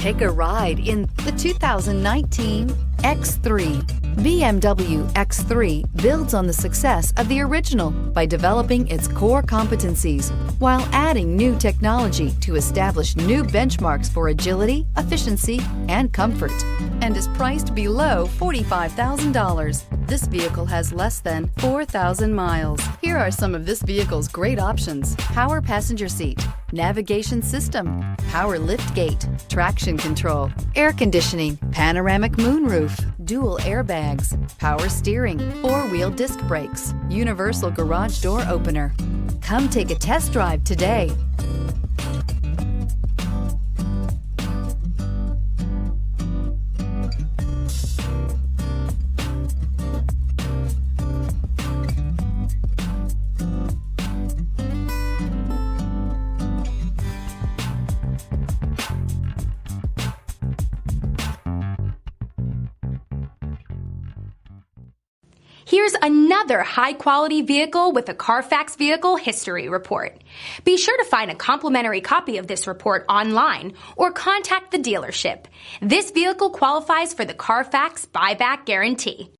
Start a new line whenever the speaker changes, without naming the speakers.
Take a ride in the 2019 X3. BMW X3 builds on the success of the original by developing its core competencies while adding new technology to establish new benchmarks for agility, efficiency, and comfort, and is priced below $45,000. This vehicle has less than 4,000 miles. Here are some of this vehicle's great options: power passenger seat, navigation system, power liftgate, traction control, air conditioning, panoramic moonroof, dual airbags, power steering, four-wheel disc brakes, universal garage door opener. Come take a test drive today.
Here's another high-quality vehicle with a Carfax Vehicle History Report. Be sure to find a complimentary copy of this report online or contact the dealership. This vehicle qualifies for the Carfax Buyback Guarantee.